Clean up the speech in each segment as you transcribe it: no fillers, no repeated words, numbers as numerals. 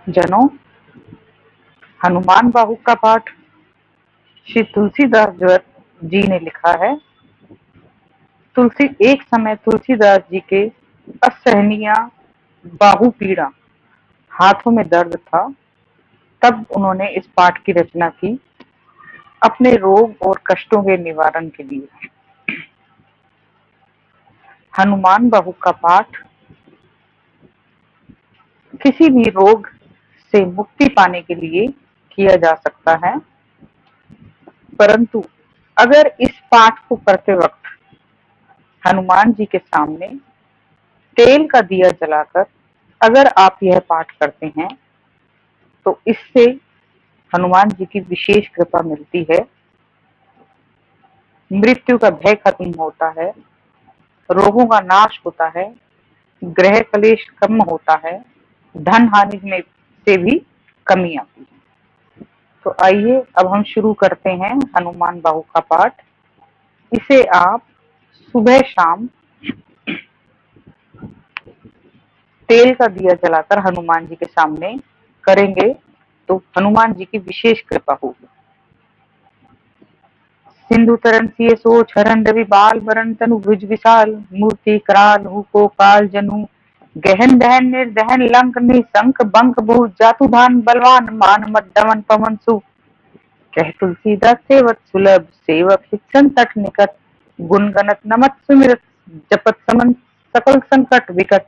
जनों, हनुमान बाहु का पाठ श्री तुलसीदास जी ने लिखा है। एक समय तुलसीदास जी के असहनीय बाहु पीड़ा, हाथों में दर्द था। तब उन्होंने इस पाठ की रचना की, अपने रोग और कष्टों के निवारण के लिए। हनुमान बाहु का पाठ किसी भी रोग से मुक्ति पाने के लिए किया जा सकता है, परंतु अगर इस पाठ को करते वक्त हनुमान जी के सामने तेल का दिया जलाकर अगर आप यह पाठ करते हैं तो इससे हनुमान जी की विशेष कृपा मिलती है। मृत्यु का भय खत्म होता है, रोगों का नाश होता है, ग्रह कलेश कम होता है, धन हानि में से भी कमी आती है। तो आइए अब हम शुरू करते हैं हनुमान बाहु का पाठ। इसे आप सुबह शाम तेल का दिया जलाकर हनुमान जी के सामने करेंगे तो हनुमान जी की विशेष कृपा होगी। सिंधु तरन सिय सोच हरन रवि बाल बरन तनु भुज विशाल मूर्ति कराल हुको काल जनु गहन दहन निर्दहन लंक निशंक बंक बहु जातु धान बलवान मान मत दमन पवन सु कह तुलसीदास सेवत सुलभ सेवक शिक्षण तट निकट गुण गणत नमत सुमिरत जपत समन सकल संकट विकट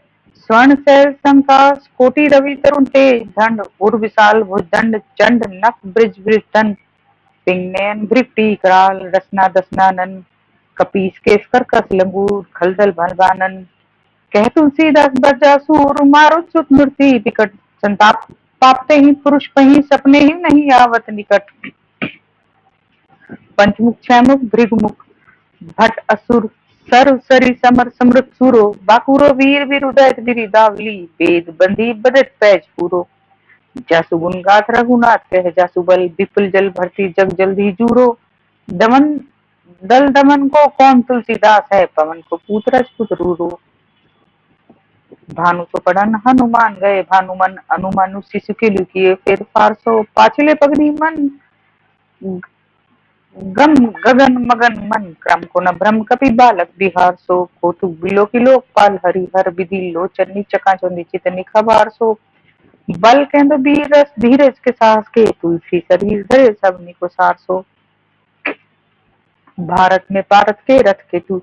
स्वर्ण शैल संकाश कोटि रवि तरुण तेज दंड उर विशाल भुजदंड चंड नख ब्रिज वृषदन पिंगनयन भृगटी कराल रसना दसनानन कपीस केसकर कस लंगूर खलदल भलवानन कह तुलसीदास बजा सूर मारो चुत मूर्ति विकट संताप पापते ही पुरुष पही सपने ही नहीं आवत निकट पंचमुख छमुख भृगमुख भट असुर सर्व सरी समर समृत सूरो बाकुरो वीर वीर उदय गिरी दावली वेद बंदी बदत पैज पूरो जासु गुण गाथ रघुनाथ कह जासु बल विपुल जल भरती जग जल्दी जूरो दमन दल दमन को कौन तुलसीदास है पवन को पूत रजपुत रूरो भानु तो पढ़न हनुमान गए भानुमन अनुमनु शिशु के लुकिए फिर फारसो पाछले पगनी मन गम गगन मगन मन क्रम को न भ्रम कपि बालक बिहार सो कौतुक बिलो की लोकपाल हरि हर विधि लोचन चकाचो निचित निखबार सो बल केंद्र बीर रस धीरज के साहस के तुलसी शरीर धरे सब निको सार सो भारत में पारत के रथ के तू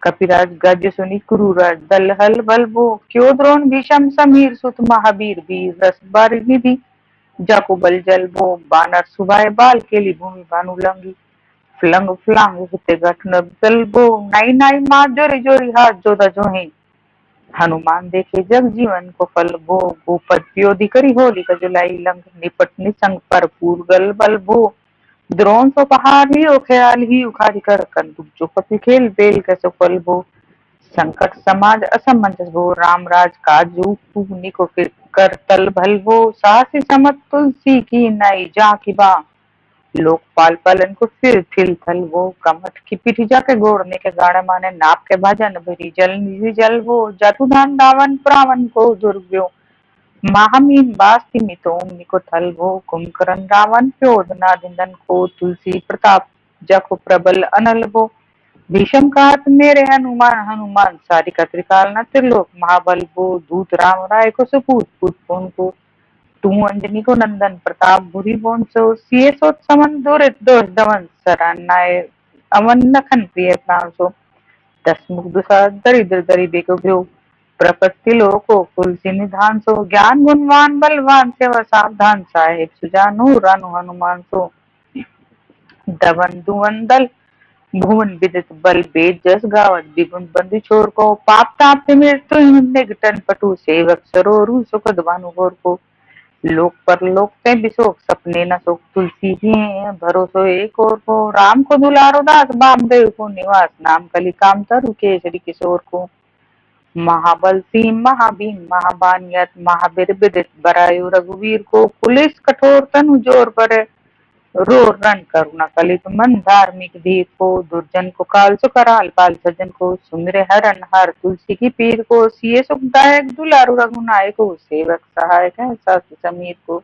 कपिराज गज सुनी कुरुराज दल हल बल वो क्यों द्रोण भीषम समीर सुत महावीर वीर रस बारि निधि जाको बल जल वो बानर सुभाए बाल केली भूमि भानु लंगी फ्लंग फ्लांग हिते घटन बल वो नाई नाई मार जोरी जोरी हाथ जोधा जोहे हनुमान देखे जग जीवन को फल भो गोपद प्योधि करी होली का जुलाई लंग निपट निसंग पर पूर्गल बल भो द्रोण सो पहाड़ ही ओ ख्याल ही उखाड़ी कर कंदुक जो कपि खेल बेल कैसो फल भो संकट समाज असमंजस भो राम राज काजू पुगनी को कर तल भल भो साहसी समत तुलसी की नाई जा की बा लोकपाल पालन को फिर थिल थल वो कमठ की पीठी जाके गोड़ने के गाड़े माने नाप के भजन भरी जल निधि जल वो जातु धान दावन प्रावन को दुर्व्यो महामीन बास्ति मितोम निको थल वो कुंभकर्ण रावण प्योद नादिंदन को तुलसी प्रताप जको प्रबल अनल वो भीषम कहत मेरे हनुमान हनुमान सारिका त्रिकाल न त्रिलोक महाबल वो दूत राम राय को सुपूत पूत को तू अंजनी को नंदन प्रताप भूरी बोन सो सिए सोत समन दुरित दोष दमन सरानाय अवन नखन प्रिय प्राण सो दस मुख दुसा दरिद्र दरिद्र को भ्यो प्रपत्ति लोको तुलसी निधान सो ज्ञान गुणवान बलवान सेवा सावधान साहेब सुजानु रानु हनुमान सो दवन दुवन दल भुवन विदित बल वेद जस गावत विगुण बंधु छोर को पाप ताप मृत्यु निघटन पटु सेवक सरोरु सुखद भानु घोर को लोक पर लोक पे बिशोक सपने न सोक तुलसी ही भरोसो एक और को राम को दुलारो दास बामदेव को निवास नाम कली काम तरु केसरी किशोर को महाबल सीम महाभीम महाबानियत महावीर विदित बरायु रघुवीर को पुलिस कठोर तनु जोर पर रो रन करुणा कलित मन धार्मिक धीर को, दुर्जन को काल सो कराल पाल सजन को, सुमिरे हरन हर तुलसी की पीर को, सिए सुखदायक दुलारु रघुनायक को, सेवक सहायक है सासु समीर को,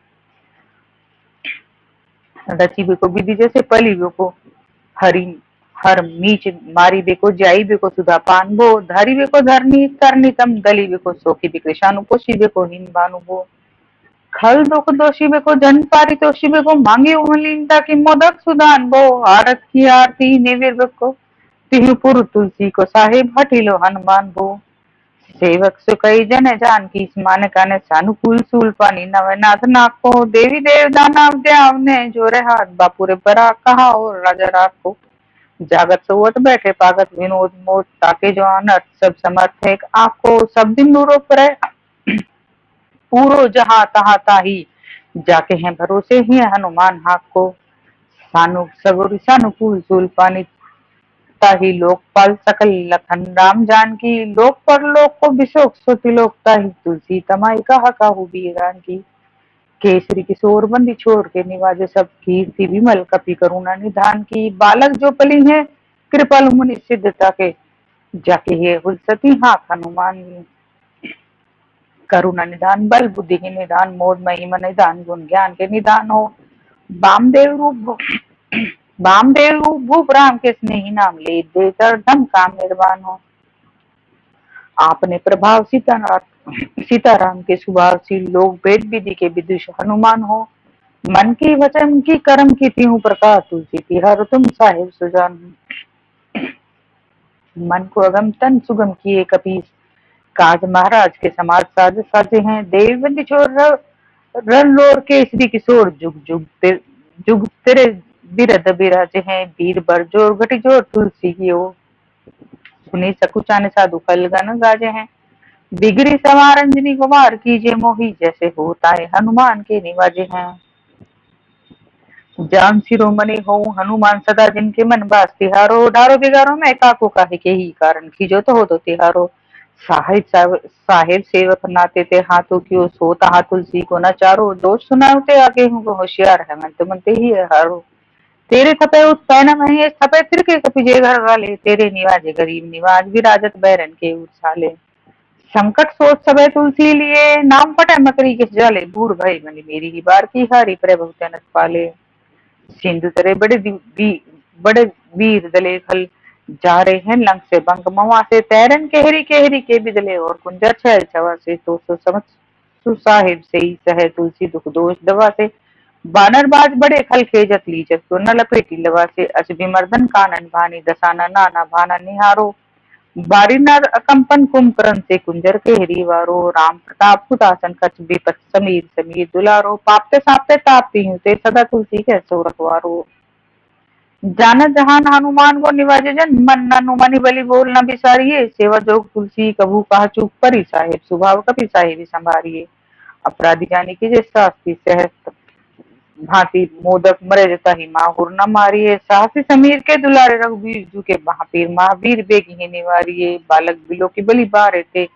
रची बेको विधि जैसे पली बेको हरि हर मीच मारी बेको जाई बेको सुधा पान बो, धरी बेको धरनी करनी तम दली बेको, सोखी बिकृशानु पोषी बेको हिन बानु बो, खल दुख दोषी बेको जन पारितोषी बेको, मांगी उमलीनता की मोदक सुदान बो, आरत की आरती निवेर बेको, तिहु पुर तुलसी को साहेब हटिलो हनुमान बो, सेवक सुकई जन जान की मान काने सानुकूल सूल पानी नवनाथ नाको, देवी देव दानव द्यावने जोरे हाथ बापुरे बरा कहा और राजा राखो, जागत सोवत बैठे पागत विनोद मोद, ताके जो अनर्थ सब समर्थ एक आको, सब दिन नूरो पर पूरो जहाँ तहाँ ताही, जाके हैं भरोसे ही हनुमान हाक को, सानु सगुर सानुकूल सूल पानी ताहि लोकपाल सकल लखन राम जानकी, लोक परलोक को बिशोक सुति लोक ताहि, तुलसी तमाई कहा काहू बीरान की, केसरी किशोर बंदी छोड़ के निवाजे सब, कीर्ति विमल कपि करुणा निधान की, बालक जो पली है कृपल मुनि सिद्धता के, जाके ये हुलसती हाथ हनुमान करुणा निधान बल बुद्धि के निधान, मोद महिमा निधान गुण ज्ञान के निधान हो, वामदेव रूप भूप राम के स्नेही नाम ले, देकर धम काम निर्वाण हो, आपने प्रभाव सीताराम के स्वभाव सी, लोग वेद विधि के विदुष हनुमान हो, मन की वचन की कर्म की तीहू प्रकार, तुलसी तिहार तुम साहेब सुजान, मन को अगम तन सुगम किए कपीस, काज महाराज के समाज साज साजे हैं, देवी बंदी छोर रन लोर के श्री किशोर, जुग तेरे बिरद बिराजे हैं, वीर बर जोर घटी जोर तुलसी की ओ, सुनी सकुचाने साधु फल गन गाजे हैं, बिगड़ी सवार अंजनी कुमार कीजे मोही, जैसे होता है हनुमान के निवाजे हैं, जान शिरोमणि हो हनुमान सदा जिनके मन बास तिहारो, डारो बिगारो मैं काको काहे के ही कारण, खीजो तो हो तो तिहारो, साहेब सेवक नाते ते हाथों की सोता हाथ तुलसी को न चारो, दोष सुनाते आगे हूँ होशियार है मन तो मनते ही है हारो, तेरे थपे उत्पैन महेश थपे तिरके कपिजे घर वाले, तेरे निवाजे गरीब निवाज विराजत बैरन के उछाले, संकट सोच सबे तुलसी लिए, नाम पटे मकरी किस जाले, बूढ़ भई मनी मेरी ही बार की हारी प्रभु तनत पाले, सिंधु तरे बड़े वीर दले खल, जा रहे हैं लंग से बंग मवा से, तैरन केहरी केहरी के बिदले, और कुंजर छैल छवा से, तो समझ सुसाहिब से ही सह तुलसी दुख दोष दवा से, बानर बाज बड़े खल खेजत लीजत को न लपेटी लवा से, अच विमर्दन कानन भानी दसाना नाना भाना निहारो, बारीनार अकंपन कुंभकर्ण से कुंजर के हरिवारो, राम प्रताप हुतासन कछ विपत समीर समीर दुलारो, पापते सापते तापती हूँ ते सदा तुलसी के सो रखवारो, जानत जहान हनुमान को निवाजे जन, मन न मनि बलि बोल न बिसारिये, सेवा जोग तुलसी कभू कहा चूक परी, साहेब स्वभाव कपि साहेब संभारिये, अपराधी जानी की जे शास्ति सहस्त्र भांति, मोदक मरे जता ही माहुर न मारिये, साहसी समीर के दुलारे रघुवीर जू के महापीर महावीर बेगी निवारिये, बालक बिलो की बलि बारे थे,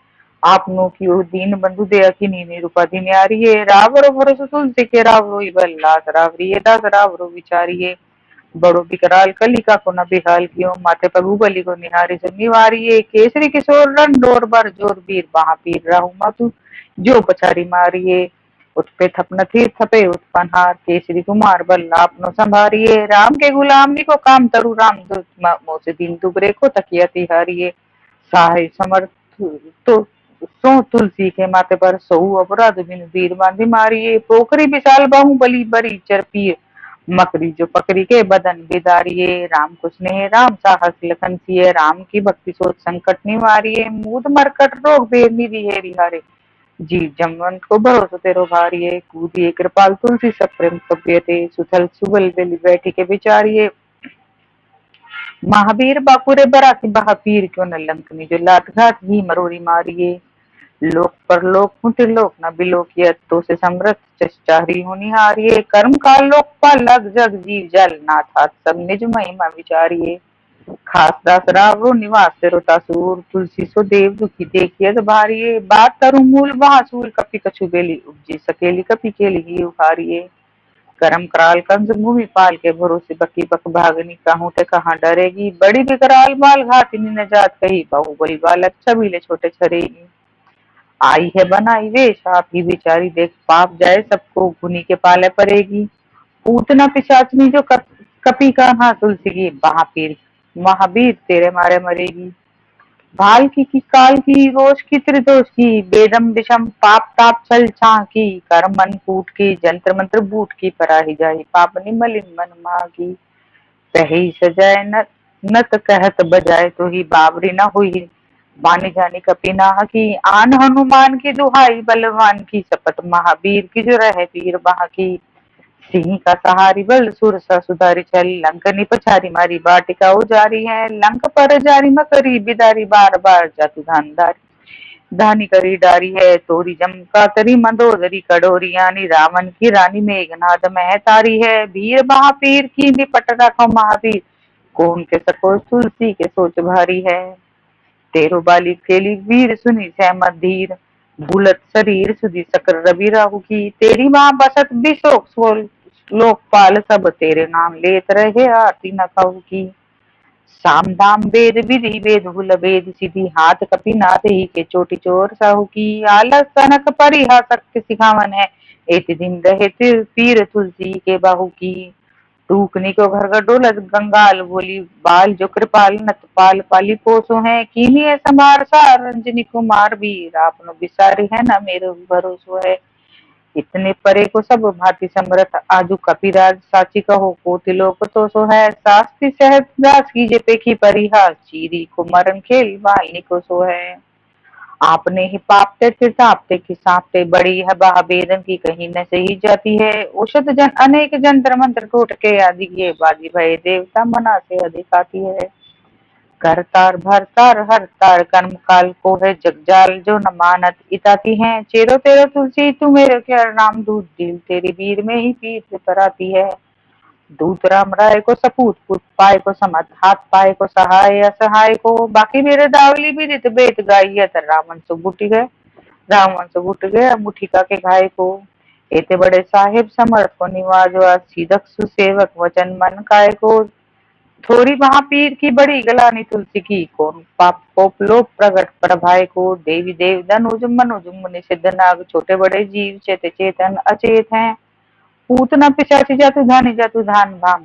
आपनो की ओर दीन बंधु दया की नीने रूपाधि न्यारिये, रावरो भरोसो तुलसी के रावरो बल लास रावरिये, दास रावरो विचारिये, बड़ो विकराल कलिका को न बिहाल कियो, माथे पगु बलि को निहारी से निवारिये, केसरी किशोर रन डोर बर जोर वीर महापीर राहु मातु जो पछारी मारिये, उठपे थपन थी थपे उत्पन्हार, केसरी कुमार बल्ला अपनो संभारिये, राम के गुलामी को काम तरु राम दूत, मोसे दीन दुबरे को तकिया तिहारिये, साहे समर्थ तो सो तुलसी के माथे पर सोऊ अपराध बिन वीर बांधी मारिये, पोखरी विशाल बाहुबली बरी चरपिय, मकरी जो पकड़ी के बदन बिदारिये, राम को स्नेह राम साहस लखन सिए, राम की भक्ति सोच संकट निवारिये, मूद मरकट रोग बेद निधि है रिहारे, जीव जमवंत को भरोसा तेरो भारिये, कूदिए कृपाल तुलसी सब प्रेम कपियते, सुथल सुबल बेली बैठी के विचारिये, महावीर बापुरे बराकी महापीर क्यों न लंकनी, जो लात घात ही मरोड़ी मारिये, लोक पर लोक मुतिर लोक न बिलोकियत, तो से समरथ चचारी होनिहारिये, कर्म काल लोक पाल लग जग जीव जल, नाथ हाथ सब निज महिमा विचारिये, खास दास रावरो निवास तेरो तासूर, तुलसी सो देव दुखी देखियत भारिये, बात तरु मूल महासूर, कपि कछु बेली उपजी सकेली कपि केली ही उखारिये, करम कराल कंस भूमि पाल के भरोसे बकी बक भागनी कहूँ ते कहाँ डरेगी। बड़ी विकराल बाल घातिनी न जात कही बाहुबली बालक छबीले छोटे छरेगी। आई है बनाई वेश आप ही बिचारी देख पाप जाए सबको उन्हीं के पाले पड़ेगी। पूतना पिशाचनी जो कपी कान्हा तुलसी की महापीर महावीर तेरे मारे मरेगी। भाल की काल की रोष की त्रिदोष की बेदम विषम पाप ताप छल छां की कर्म मन कूट की जंत्र मंत्र बूट की पराही जाही पापनी मलिन मन मागी। सही सजाए नत कहत बजाए तो ही बावरी न हुई बानी जानी कपी नाह की। आन हनुमान की दुहाई बलवान की शपथ महावीर की जो रहे पीर बाह की। सिंह का सहारी बल सुर सा सुधारी चल लंकनी पछारी मारी बाटिका उजारी है। लंक पर जारी मकरी बिदारी बार बार जातु धानदारी धानी करी डारी है। तोरी जमका तरी मंदोदरी कड़ोरी यानी रावण की रानी मेघनाद मह तारी है। वीर महापीर की निपट रखो महावीर कौन के सको तुलसी के सोच भारी है। तेरो बाली खेली वीर सुनी सहमत धीर भूलत शरीर सुधी सकर रवि राहु की। तेरी माँ बसत बिशोक सोल लोकपाल सब तेरे नाम लेत रहे आरती न कहू की। साम दाम वेद विधि वेद भूल वेद सिद्धि हाथ कपि नाथ ही के चोटी चोर साहू की। आलस तनक परिहासक सिखावन है एक दिन रहे पीर तुलसी के बाहू की। टूकनी को घर घर डोलत गंगाल बोली बाल जो कृपाल नतपाल पाली पोसो है। कीनी समार सा रंजनी कुमार वीर आपनो बिसारी है न मेरो भरोसो है। इतने परे को सब भांति समरथ आजू कपिराज साची कहो कोटिलोक तो सो है। शास्त्री सहज दास की जे पेखी परिहा चीरी को मरण खेल वाल्नी को सो है। आपने ही पापते तिरतापते खिसापते बड़ी है बाह बेदन की कहीं न सही जाती है। औषध जन अनेक जंतर मंत्र टूट के आदि ये बाजी भय देवता मना से अधिक आती है। करतार भरतार हर तार कर्म काल को है जगजाल जो न मानत इताती है। चेरो तेरो तुलसी तू मेरे क्या नाम दूध दिल तेरी वीर में ही पीर पर आती है। दूत राम राय को सपूत पुत पाए को समत हाथ पाए को सहाय असहाय को। बाकी मेरे दावली भी रित बेत गाइयत रावण से बुट गया मुठिका के घाय को। एते बड़े साहेब समर्थ को निवाजो सीधक सुसेवक वचन मन काय को। थोड़ी महापीर की बड़ी गलानी तुलसी की कौन पाप कोप लोप प्रगट प्रभाय को। देवी देव धनुज मनुज मुनि सिद्ध नाग छोटे बड़े जीव चेत चेतन अचेत हैं। पूतना पिशाची जातु धानी जातु धान भाम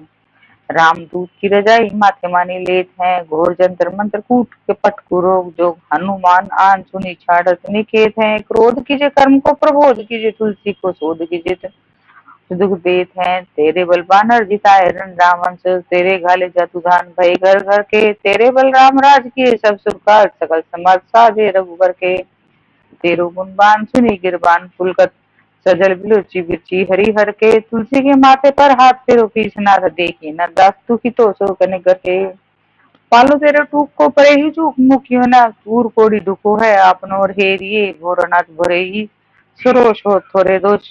रामदूत की रजाई माथे मानी लेत हैं। घोर जंतर मंत्र कूट के पटकु रोग जोग हनुमान आन सुनी छाड़त निकेत हैं। क्रोध कीजे कर्म को प्रबोध कीजे तुलसी को शोध कीजे दुख देत हैं। तेरे बल बानर जिताए रण रावण से तेरे घाले जातु धान भय घर घर के। तेरे बल राम राज किए सब सुख काज सकल समाज साजे रघुबर के। तेरो गुणबान सुनी गिरबान पुलकत सजल बिलोची बिरची हरिहर के। तुलसी के माथे पर हाथ फेरो पीछनाथ देखी न दास तू की तो सो कने करके। पालो तेरे टूक को परे ही चूक मुखियो न दूर कोड़ी दुखो है आपनो और हेरिए भोरनाथ भरे ही सुरोष हो थोरे दोष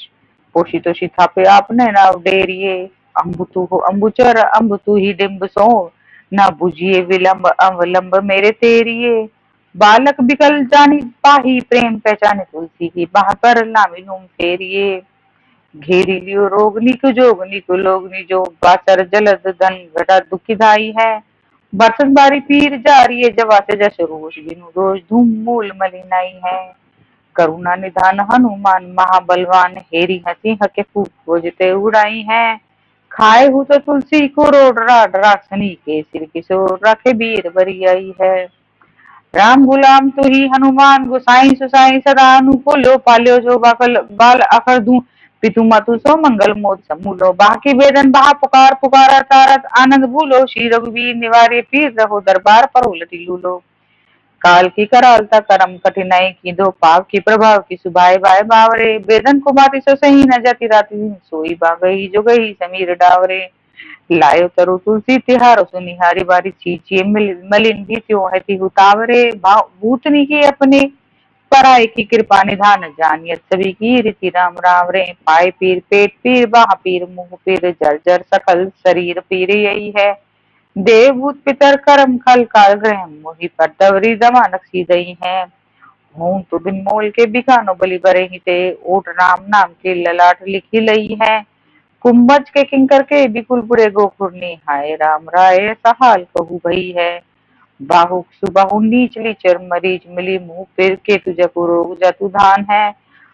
पोषी तोषी थापे आपने नाव डेरिए। अम्बु तू हो अम्बुचर अम्ब तू ही डिम्ब सो न बुझिए विलंब अवलंब मेरे तेरिए। बालक बिकल जानी पाही प्रेम पहचाने तुलसी की बाह पर नामी लूम फेरिए। घेरी लियो रोगनी को जोगनी को लोगनी जो बासर जलद धन घटा दुखी धाई है। बरसत बारी पीर जारी है जवा से जस रोष बिनु रोज धूम मूल मलिनाई है। करुणा निधान हनुमान महाबलवान हेरी हंसी हके फूक खोजते उड़ाई है। खाए हूँ तो तुलसी को रोड राड राखनी के सिर किशोर रखे वीर बरियाई है। राम गुलाम तू ही हनुमान गोसाई सुसाई सदा अनुकूलो पाल्यो जो बाकल बाल अखर दूं पितु मातु सो मंगल मोद समूलो। बाकी वेदन बहा पुकार पुकारा तारत आनंद भूलो श्री रघुवीर निवारे पीर रहो दरबार पर उलटी लूलो। काल की करालता करम कठिनाई की दो पाप की प्रभाव की सुभाए भाई बावरे। वेदन को बाती सो सही न जाती राती सोई बागई जो गई समीर डावरे। लायो तरु तुलसी तिहारो सुनिहारी बारी चीचिए मलिन भी त्यों है तिहु तावरे। भूतनी की अपने पराय की कृपा निधान जानियत सभी की रीति राम राम रे। पाए पीर पेट पीर बाह पीर मुंह पीर जर जर सकल शरीर पीर यही है। देवभूत पितर कर्म खल काल ग्रह मोहि पर दवरी दमानक सीधई है। हूं तो बिन मोल के बिकानो बलि बरे ही ते ओट राम नाम के ललाट लिखी लई है। कुंभज के किंकर के बिकुल बुरे गोखुरनी, हाय राम राय ऐसा हाल कहू भई है। बाहु सुबाहु नीच लीचर मरीच मिली, मुंह फिर के तुझको रोग जतु धान है।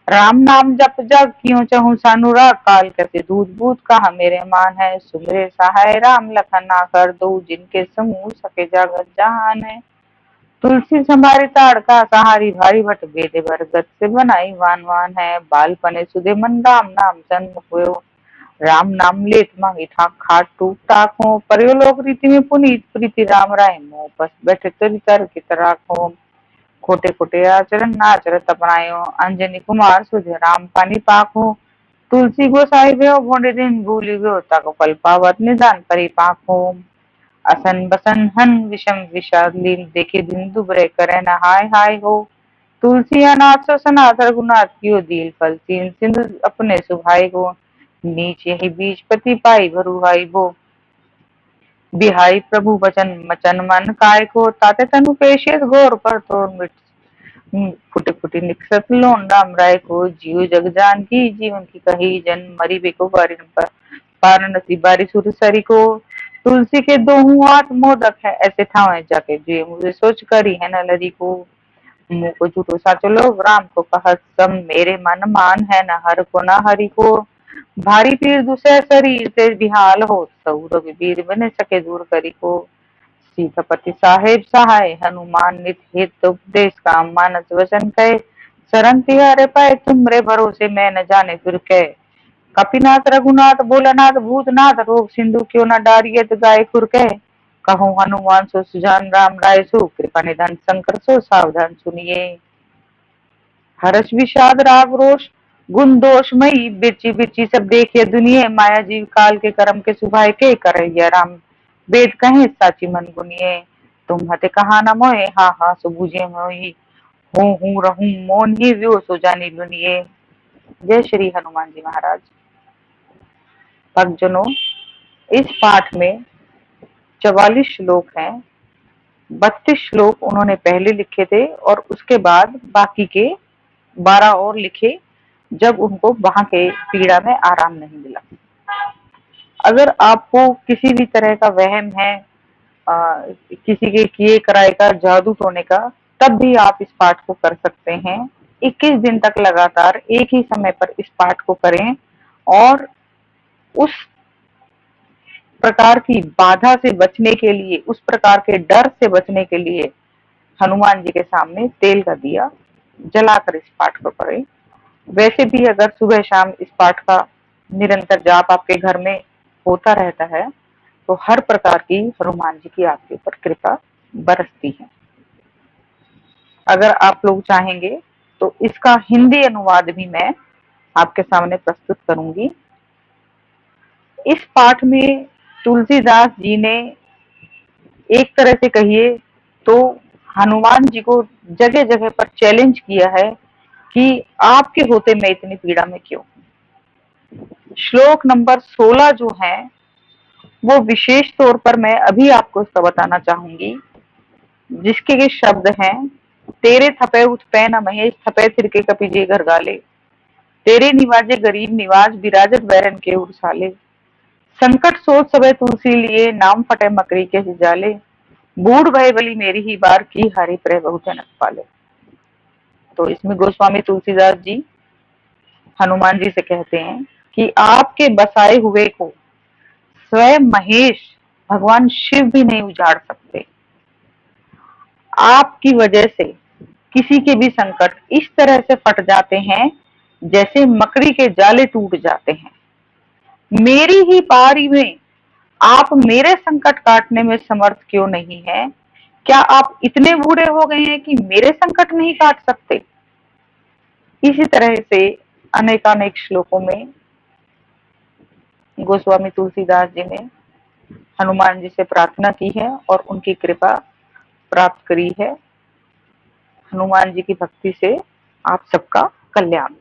राम नाम जप जग क्यों चहु सानुराग, काल कैसे दूध बूत कहा मेरे मान है। सुमरे सहाय राम लखन ना कर दो, जिनके समूह सके जगत जहान है। तुलसी संभारी ताड़का सहारी, भारी भट बेदे बरगद से बनाई वान वान है। बाल पने सुधे मन राम नाम सन्मुख हुए, राम नाम लेत मांगी ठाक खाट टूक टाक हो। परयो लोक रीति में पुनीत प्रीति राम राय, मोह बस बैठे तरी कर की तरह हो। खोटे खोटे आचरण नाचरत अपनायो, अंजनी कुमार सुधे राम पानी पाक हो। तुलसी गोसाई भयो भोंडे दिन भूलि गयो, ताको फल पावत निदान परिपाक हो। असन बसन हन विषम विषाद लीन, देखे दिन दुबरे करे न हाय हाय हो। तुलसी अनाथ सो सनाथ रघुनाथ कियो, दील फल तीन सिंधु अपने सुभाई हो। नीच यही बीज पति पाई भरुहाई बो, बिहाई प्रभु वचन मचन मन काय को। ताते तनु पेशियत घोर पर तोड़ मिट, फुटे फुटी निकसत लोन राम राय को। जीव जग जान की जीवन की कही जन, मरी बेको बारिन पर पारनसी बारी सुर सरी को। तुलसी के दोहू हाथ मोदक है, ऐसे ठावे जाके जे मुझे सोच करी है न लरी को। मुंह को झूठो साचो लोग राम को कहत सम, मेरे मन मान है न हर को न हरि को। भारी पीर दुसै शरीर से बिहाल हो, सऊ रघुबीर बने सके दूर करी को। सीतापति साहेब सहाय हनुमान, नित हित उपदेश काम मानस वचन कहे। शरण तिहारे पाए तुमरे भरोसे, मैं न जाने फिर कह। कपिनाथ रघुनाथ भोलानाथ भूतनाथ, रोग सिंधु क्यों न डारियत गाय खुर कह। कहो हनुमान सो सुजान राम राय सो, कृपा निधान शंकर सो सावधान सुनिए। हर्ष विषाद राग रोष गुण दोषमयी, बिरची बिरची सब देखिए दुनिये। माया जीव काल के कर्म के सुभाय के, करैया राम वेद कहे साची मन गुनिए। तुम हते कहा न मोहे, हा हा सो बूझे मोहि। हूँ रहूं मोन ही व्यो सो जानी लुनिए। जय श्री हनुमान जी महाराज। भक्तजनों, इस पाठ में 44 श्लोक हैं। 32 श्लोक उन्होंने पहले लिखे थे और उसके बाद बाकी के 12 और लिखे, जब उनको वहां के पीड़ा में आराम नहीं मिला। अगर आपको किसी भी तरह का वहम है, किसी के किए कराए का जादू टोने का, तब भी आप इस पाठ को कर सकते हैं। 21 दिन तक लगातार एक ही समय पर इस पाठ को करें और उस प्रकार की बाधा से बचने के लिए, उस प्रकार के डर से बचने के लिए हनुमान जी के सामने तेल का दिया जलाकर इस पाठ को करें। वैसे भी अगर सुबह शाम इस पाठ का निरंतर जाप आपके घर में होता रहता है, तो हर प्रकार की हनुमान जी की आपके ऊपर कृपा बरसती है। अगर आप लोग चाहेंगे तो इसका हिंदी अनुवाद भी मैं आपके सामने प्रस्तुत करूंगी। इस पाठ में तुलसीदास जी ने एक तरह से कहिए तो हनुमान जी को जगह जगह पर चैलेंज किया है कि आपके होते मैं इतनी पीड़ा में क्यों। श्लोक नंबर 16 जो है वो विशेष तौर पर मैं अभी आपको इसका बताना चाहूंगी, जिसके ये शब्द हैं। तेरे थपे उठ पै न महेश, थपे थिरके कपि जे घर गाले। तेरे निवाजे गरीब निवाज, विराजत बैरन के उड़साले। संकट सोच सबे तुलसी लिए, नाम फटे मकरी के जाले। बूढ़ भय बली मेरी ही बार, की हरि प्रे बहु जनक पाले। तो इसमें गोस्वामी तुलसीदास जी हनुमान जी से कहते हैं कि आपके बसाए हुए को स्वयं महेश भगवान शिव भी नहीं उजाड़ सकते। आपकी वजह से किसी के भी संकट इस तरह से फट जाते हैं जैसे मकड़ी के जाले टूट जाते हैं। मेरी ही पारी में आप मेरे संकट काटने में समर्थ क्यों नहीं है? क्या आप इतने बूढ़े हो गए हैं कि मेरे संकट नहीं काट सकते? इसी तरह से अनेकानेक श्लोकों में गोस्वामी तुलसीदास जी ने हनुमान जी से प्रार्थना की है और उनकी कृपा प्राप्त करी है। हनुमान जी की भक्ति से आप सबका कल्याण।